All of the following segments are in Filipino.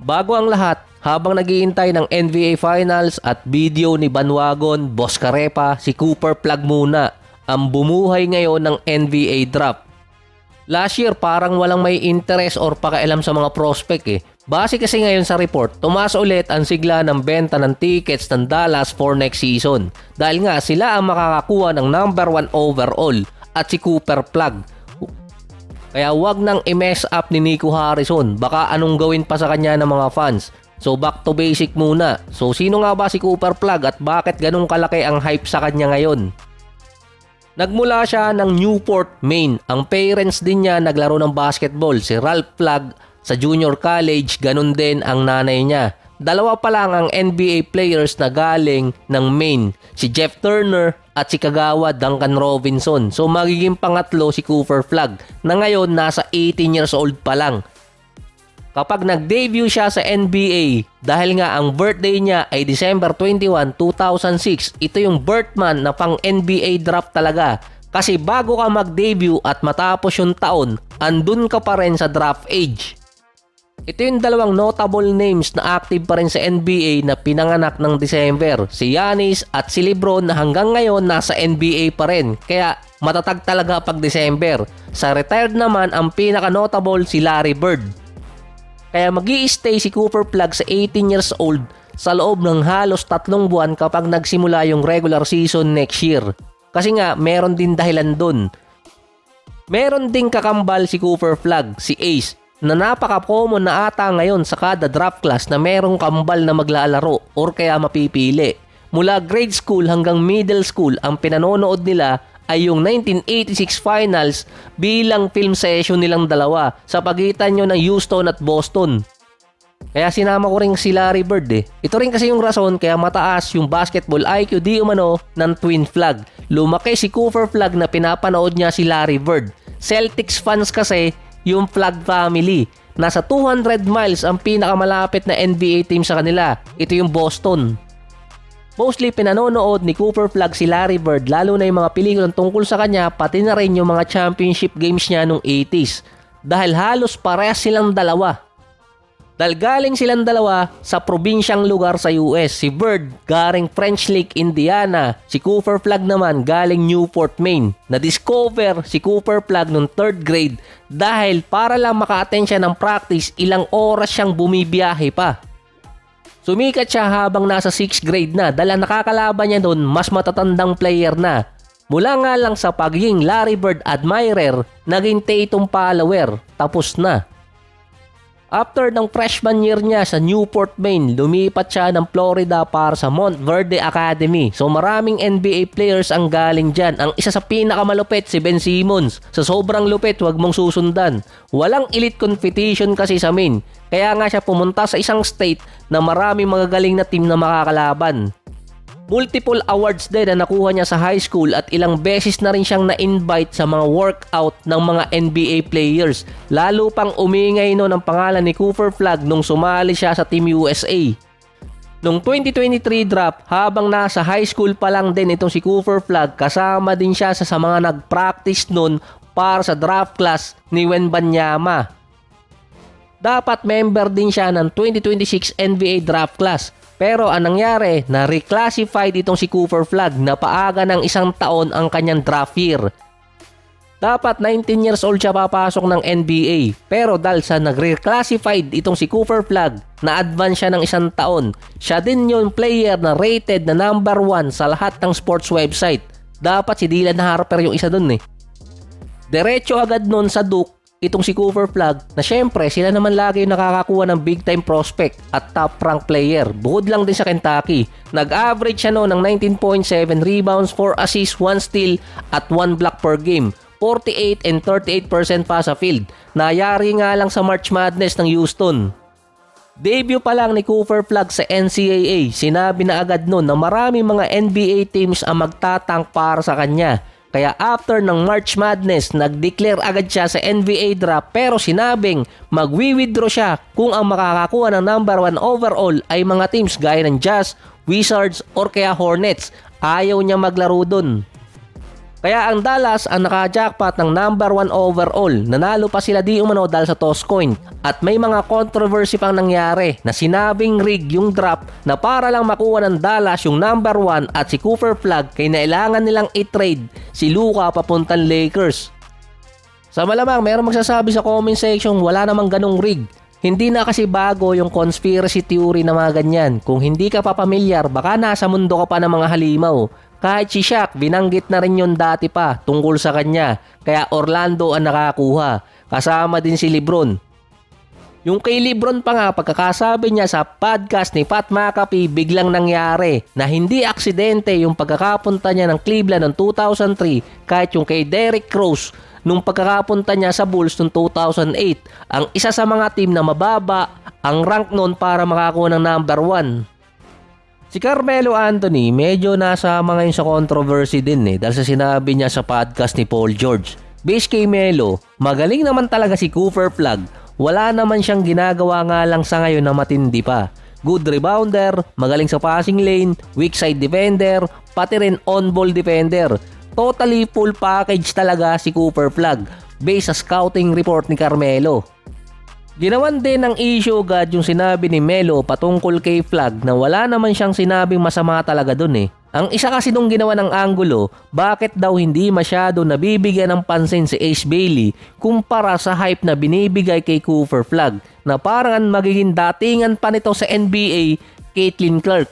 Bago ang lahat, habang naghihintay ng NBA Finals at video ni Banwagon, Boss Carepa, si Cooper Plug muna ang bumuhay ngayon ng NBA Draft. Last year parang walang may interest or pakialam sa mga prospect eh. Base kasi ngayon sa report, tumaas ulit ang sigla ng benta ng tickets ng Dallas for next season. Dahil nga sila ang makakakuha ng number 1 overall at si Cooper Plug. Kaya wag nang i-mess up ni Nico Harrison, baka anong gawin pa sa kanya ng mga fans. So back to basic muna. So sino nga ba si Cooper Plug at bakit ganun kalaki ang hype sa kanya ngayon? Nagmula siya ng Newport, Maine. Ang parents din niya naglaro ng basketball. Si Ralph Plug sa junior college, ganun din ang nanay niya. Dalawa pa lang ang NBA players na galing ng Maine. Si Jeff Turner at si Kagawa Duncan Robinson. So magiging pangatlo si Cooper Plug na ngayon nasa 18 years old pa lang. Kapag nag-debut siya sa NBA, dahil nga ang birthday niya ay December 21, 2006, ito yung birthman na pang NBA draft talaga. Kasi bago ka mag-debut at matapos yung taon, andun ka pa rin sa draft age. Ito yung dalawang notable names na active pa rin sa NBA na pinanganak ng December. Si Giannis at si LeBron na hanggang ngayon nasa NBA pa rin. Kaya matatag talaga pag December. Sa retired naman, ang pinaka-notable si Larry Bird. Kaya mag-i-stay si Cooper Plug sa 18 years old sa loob ng halos 3 buwan kapag nagsimula yung regular season next year. Kasi nga, meron din dahilan dun. Meron ding kakambal si Cooper Plug, si Ace, na napaka-common na ata ngayon sa kada draft class na merong kambal na maglalaro or kaya mapipili. Mula grade school hanggang middle school, ang pinanonood nila ay yung 1986 finals bilang film session nilang dalawa sa pagitan nyo ng Houston at Boston. Kaya sinama ko rin si Larry Bird eh. Ito rin kasi yung rason kaya mataas yung basketball IQ di umano ng Twin Flag. Lumaki si Cooper Plug na pinapanood niya si Larry Bird. Celtics fans kasi yung Plug family. Nasa 200 miles ang pinakamalapit na NBA team sa kanila. Ito yung Boston. Mostly pinanonood ni Cooper Plug si Larry Bird lalo na yung mga pelikulang tungkol sa kanya pati na rin yung mga championship games niya nung 80s. Dahil halos parehas silang dalawa. Dahil galing silang dalawa sa probinsyang lugar sa US. Si Bird galing French Lick, Indiana. Si Cooper Plug naman galing Newport, Maine. Na-discover si Cooper Plug nung 3rd grade dahil para lang maka-attend siya ng practice ilang oras siyang bumibiyahe pa. Sumikat siya habang nasa 6th grade na dahil nakakalaban niya doon mas matatandang player na. Mula nga lang sa pagiging Larry Bird admirer, naging Tatum follower, tapos na. After ng freshman year niya sa Newport, Maine, lumipat siya ng Florida para sa Montverde Academy. So maraming NBA players ang galing dyan. Ang isa sa pinakamalupit si Ben Simmons. Sa sobrang lupit, wag mong susundan. Walang elite competition kasi sa Maine. Kaya nga siya pumunta sa isang state na maraming magagaling na team na makakalaban. Multiple awards din na nakuha niya sa high school at ilang beses na rin siyang na-invite sa mga workout ng mga NBA players. Lalo pang umingay noon ang pangalan ni Cooper Plug nung sumali siya sa Team USA. Nung 2023 draft, habang nasa high school pa lang din itong si Cooper Plug, kasama din siya sa mga nag-practice noon para sa draft class ni Wembanyama. Dapat member din siya ng 2026 NBA draft class. Pero anong nangyari, na reclassified itong si Cooper Plug na paaga ng 1 taon ang kanyang draft year. Dapat 19 years old siya papasok ng NBA. Pero dahil sa nag-reclassified itong si Cooper Plug, na-advance siya ng 1 taon. Siya din yung player na rated na number 1 sa lahat ng sports website. Dapat si Dylan Harper yung isa dun eh. Diretso agad nun sa Duke itong si Cooper Plug na syempre sila naman lagi yung nakakakuha ng big time prospect at top rank player. Bukod lang din sa Kentucky. Nag-average siya noon ng 19.7 rebounds, 4 assists, 1 steal at 1 block per game. 48 and 38% pa sa field. Nayari nga lang sa March Madness ng Houston. Debut pa lang ni Cooper Plug sa NCAA, sinabi na agad noon na maraming mga NBA teams ang magtatank para sa kanya. Kaya after ng March Madness, nag-declare agad siya sa NBA draft pero sinabing magwi-withdraw siya kung ang makakakuha ng number 1 overall ay mga teams gaya ng Jazz, Wizards or kaya Hornets. Ayaw niya maglaro dun. Kaya ang Dallas ang naka-jackpot ng number 1 overall. Nanalo pa sila di umano dahil sa toss coin. At may mga controversy pang nangyari na sinabing rig yung drop na para lang makuha ng Dallas yung number 1 at si Cooper Flagg kaya nailangan nilang i-trade si Luka papuntang Lakers. Sa malamang mayroong magsasabi sa comment section wala namang ganong rig. Hindi na kasi bago yung conspiracy theory na mga ganyan. Kung hindi ka pa pamilyar baka nasa mundo ka pa ng mga halimaw. Kahit si Shaq, binanggit na rin yun dati pa tungkol sa kanya. Kaya Orlando ang nakakuha. Kasama din si LeBron. Yung kay LeBron pa nga, pagkakasabi niya sa podcast ni Pat McAfee, biglang nangyari na hindi aksidente yung pagkakapunta niya ng Cleveland noong 2003 kahit yung kay Derrick Rose nung pagkakapunta niya sa Bulls noong 2008. Ang isa sa mga team na mababa ang rank noon para makakuha ng number 1. Si Carmelo Anthony medyo nasa mga yun sa controversy din dahil sa sinabi niya sa podcast ni Paul George. Base kay Melo, magaling naman talaga si Cooper Flagg. Wala naman siyang ginagawa nga lang sa ngayon na matindi pa. Good rebounder, magaling sa passing lane, weak side defender, pati rin on-ball defender. Totally full package talaga si Cooper Flagg based sa scouting report ni Carmelo. Ginawan din ng issue agad yung sinabi ni Melo patungkol kay Flagg na wala naman siyang sinabing masama talaga dun Ang isa kasi nung ginawa ng anggulo, bakit daw hindi masyado nabibigyan ng pansin si Ace Bailey kumpara sa hype na binibigay kay Cooper Flagg na parang magiging datingan pa nito sa NBA, Caitlin Clark.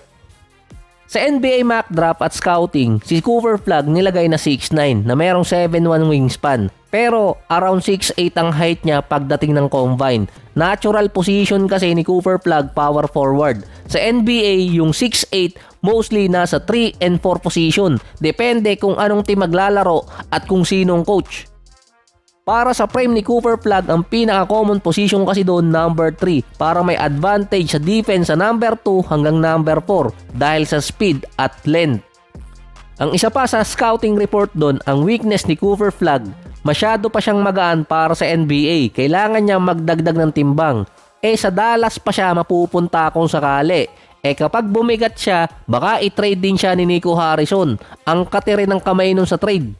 Sa NBA mock draft at scouting, si Cooper Flagg nilagay na 6'9 na mayroong 7'1 wingspan. Pero around 6'8 ang height niya pagdating ng combine. Natural position kasi ni Cooper Flagg power forward. Sa NBA, yung 6'8 mostly nasa 3 and 4 position. Depende kung anong team maglalaro at kung sinong coach. Para sa frame ni Cooper Flagg, ang pinaka-common position kasi doon number 3 para may advantage sa defense sa number 2 hanggang number 4 dahil sa speed at length. Ang isa pa sa scouting report doon, ang weakness ni Cooper Flagg, masyado pa siyang magaan para sa NBA. Kailangan niya magdagdag ng timbang. Sa Dallas pa siya mapupunta kung sakali. Kapag bumigat siya, baka i-trade din siya ni Nico Harrison. Ang katiri ng kamay nun sa trade.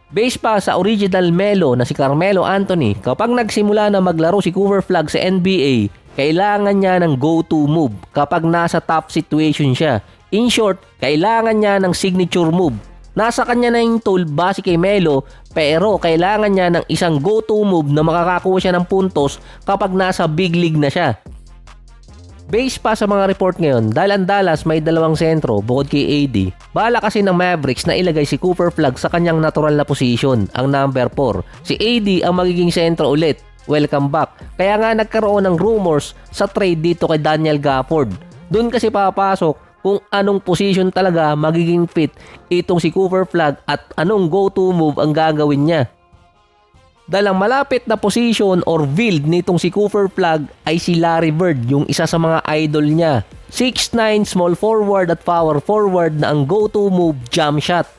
Base pa sa original Melo na si Carmelo Anthony, kapag nagsimula na maglaro si Cooper Flagg sa NBA, kailangan niya ng go-to move kapag nasa top situation siya. In short, kailangan niya ng signature move. Nasa kanya na yung tool base kay Melo, pero kailangan niya ng isang go-to move na makakakuha siya ng puntos kapag nasa big league na siya. Base pa sa mga report ngayon, dahil ang Dallas may dalawang sentro bukod kay AD, bala kasi ng Mavericks na ilagay si Cooper Flagg sa kanyang natural na position, ang number 4. Si AD ang magiging sentro ulit. Welcome back. Kaya nga nagkaroon ng rumors sa trade dito kay Daniel Gafford. Doon kasi papasok kung anong position talaga magiging fit itong si Cooper Flagg at anong go-to move ang gagawin niya. Dahil ang malapit na position or build nitong si Cooper Flagg ay si Larry Bird, yung isa sa mga idol niya. 6'9", small forward at power forward na ang go-to move jump shot.